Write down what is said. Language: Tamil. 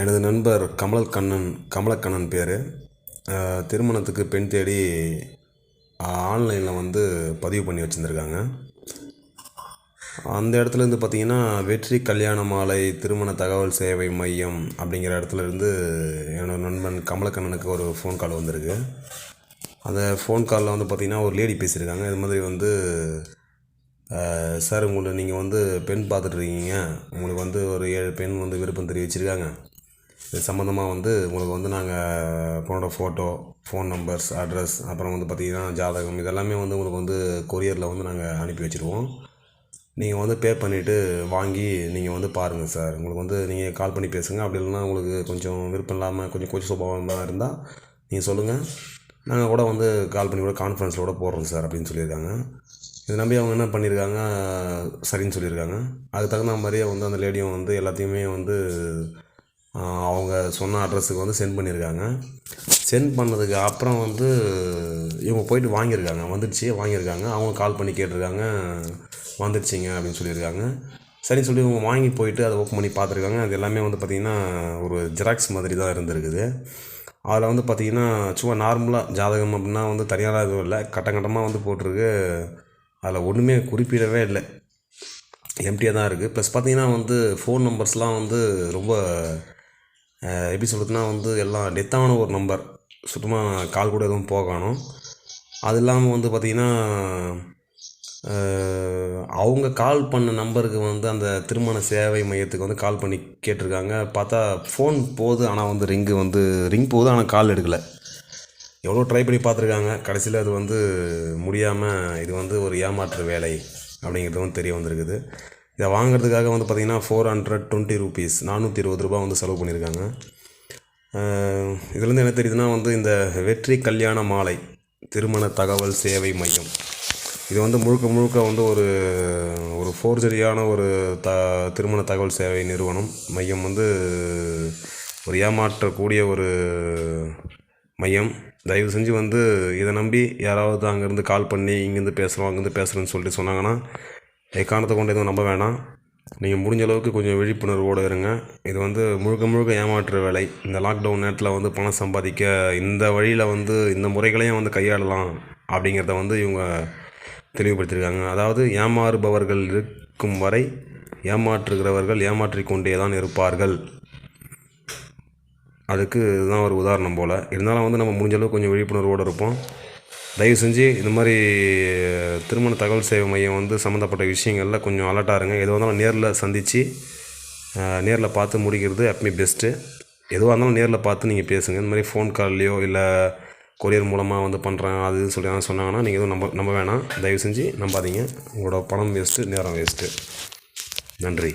எனது நண்பர் கமலக்கண்ணன் பேர். திருமணத்துக்கு பெண் தேடி ஆன்லைனில் வந்து பதிவு பண்ணி வச்சுருந்துருக்காங்க. அந்த இடத்துலேருந்து பார்த்திங்கன்னா, வெற்றி கல்யாண மாலை திருமண தகவல் சேவை மையம் அப்படிங்கிற இடத்துலேருந்து என்னோடய நண்பன் கமலக்கண்ணனுக்கு ஒரு ஃபோன் கால் வந்திருக்கு. அந்த ஃபோன் காலில் வந்து பார்த்திங்கன்னா, ஒரு லேடி பேசியிருக்காங்க. இது மாதிரி வந்து சார், நீங்கள் வந்து பெண் பார்த்துட்ருக்கீங்க, உங்களுக்கு வந்து ஒரு 7 பெண் வந்து விருப்பம் தெரிவிச்சிருக்காங்க. இது சம்மந்தமாக வந்து உங்களுக்கு வந்து நாங்கள் பொண்ணோட ஃபோட்டோ, ஃபோன் நம்பர்ஸ், அட்ரஸ், அப்புறம் வந்து பார்த்திங்கன்னா ஜாதகம், இதெல்லாமே வந்து உங்களுக்கு வந்து கொரியரில் வந்து நாங்கள் அனுப்பி வச்சுருவோம். நீங்கள் வந்து பே பண்ணிவிட்டு வாங்கி நீங்கள் வந்து பாருங்கள் சார். உங்களுக்கு வந்து நீங்கள் கால் பண்ணி பேசுங்க. அப்படி இல்லைன்னா உங்களுக்கு கொஞ்சம் விருப்பம் இல்லாமல் கொஞ்சம் கூச்ச சுபாவமாக இருந்தால் நீங்கள் சொல்லுங்கள், நாங்கள் கூட வந்து கால் பண்ணி கூட கான்ஃபரன்ஸில் கூட போடுறோம் சார் அப்படின்னு சொல்லியிருக்காங்க. இதை நம்பி அவங்க என்ன பண்ணியிருக்காங்க, சரின்னு சொல்லியிருக்காங்க. அதுக்கு தகுந்த மாதிரியே வந்து அந்த லேடியும் வந்து எல்லாத்தையுமே வந்து அவங்க சொன்ன அட்ரஸுக்கு வந்து சென்ட் பண்ணியிருக்காங்க. சென்ட் பண்ணதுக்கு அப்புறம் வந்து இவங்க போயிட்டு வாங்கியிருக்காங்க. வந்துடுச்சு, வாங்கியிருக்காங்க. அவங்க கால் பண்ணி கேட்டிருக்காங்க, வந்துடுச்சிங்க அப்படின்னு சொல்லியிருக்காங்க. சரின்னு சொல்லி இவங்க வாங்கி போயிட்டு அதை ஓப்பன் பண்ணி பார்த்துருக்காங்க. அது எல்லாமே வந்து பார்த்திங்கன்னா ஒரு ஜெராக்ஸ் மாதிரி தான் இருந்திருக்குது. அதில் வந்து பார்த்திங்கன்னா சும்மா நார்மலாக ஜாதகம் அப்படின்னா வந்து தனியாக எதுவும் இல்லை, கட்டமாக வந்து போட்டிருக்கு. அதில் ஒன்றுமே குறிப்பிடவே இல்லை, எம்டியாக தான் இருக்குது. ப்ளஸ் பார்த்திங்கன்னா வந்து ஃபோன் நம்பர்ஸ்லாம் வந்து ரொம்ப எப்படி சொல்கிறதுனா வந்து எல்லாம் டெத்தான ஒரு நம்பர், சுத்தமாக கால் கூட எதுவும் போகணும். அது இல்லாமல் வந்து பார்த்திங்கன்னா அவங்க கால் பண்ண நம்பருக்கு வந்து அந்த திருமண சேவை மையத்துக்கு வந்து கால் பண்ணி கேட்டிருக்காங்க. பார்த்தா ஃபோன் போகுது, ஆனால் வந்து ரிங் போகுது, ஆனால் கால் எடுக்கலை. எவ்வளோ ட்ரை பண்ணி பார்த்துருக்காங்க. கடைசியில் அது வந்து முடியாமல் இது வந்து ஒரு ஏமாற்று வேலை அப்படிங்கிறது வந்து தெரிய வந்திருக்குது. இதை வாங்கிறதுக்காக வந்து பார்த்திங்கன்னா 420 ரூபீஸ், 420 ரூபா வந்து செலவு பண்ணியிருக்காங்க. இதுலேருந்து என்ன தெரியுதுன்னா வந்து இந்த வெற்றி கல்யாண மாலை திருமண தகவல் சேவை மையம் இது வந்து முழுக்க வந்து ஒரு ஃபோர்ஜரியான ஒரு திருமண தகவல் சேவை நிறுவனம் மையம், வந்து ஒரு ஏமாற்றக்கூடிய ஒரு மையம். தயவு செஞ்சு வந்து இதை நம்பி யாராவது அங்கேருந்து கால் பண்ணி இங்கேருந்து பேசுகிறோம் அங்கேருந்து பேசுகிறேன்னு சொல்லிட்டு சொன்னாங்கன்னா எக்காரணத்தை கொண்டு எதுவும் நம்ப வேணாம். நீங்கள் முடிஞ்ச அளவுக்கு கொஞ்சம் விழிப்புணர்வோடு இருங்க. இது வந்து முழுக்க ஏமாற்று வேலை. இந்த லாக்டவுன் நேரத்தில் வந்து பணம் சம்பாதிக்க இந்த வழியில் வந்து இந்த முறைகளையும் வந்து கையாளலாம் அப்படிங்கிறத வந்து இவங்க தெளிவுபடுத்தியிருக்காங்க. அதாவது ஏமாறுபவர்கள் இருக்கும் வரை ஏமாற்றுகிறவர்கள் ஏமாற்றிக்கொண்டே தான் இருப்பார்கள். அதுக்கு இதுதான் ஒரு உதாரணம் போல். இருந்தாலும் வந்து நம்ம முடிஞ்ச அளவுக்கு கொஞ்சம் விழிப்புணர்வோடு இருப்போம். தயவு செஞ்சு இந்த மாதிரி திருமண தகவல் சேவை மையம் வந்து சம்மந்தப்பட்ட விஷயங்களில் கொஞ்சம் அலர்ட்டாக இருங்க. எதுவாக இருந்தாலும் நேரில் சந்தித்து நேரில் பார்த்து முடிக்கிறது எப்பவுமே பெஸ்ட்டு. எதுவாக இருந்தாலும் நேரில் பார்த்து நீங்கள் பேசுங்க. இந்த மாதிரி ஃபோன் கால்லையோ இல்லை கொரியர் மூலமாக வந்து பண்ணுறேன் அது சொல்லி சொன்னாங்கன்னா நீங்கள் எதுவும் நம்ப வேணாம். தயவு செஞ்சு நம்பாதீங்க. உங்களோட பணம் வேஸ்ட்டு, நேரம் வேஸ்ட்டு. நன்றி.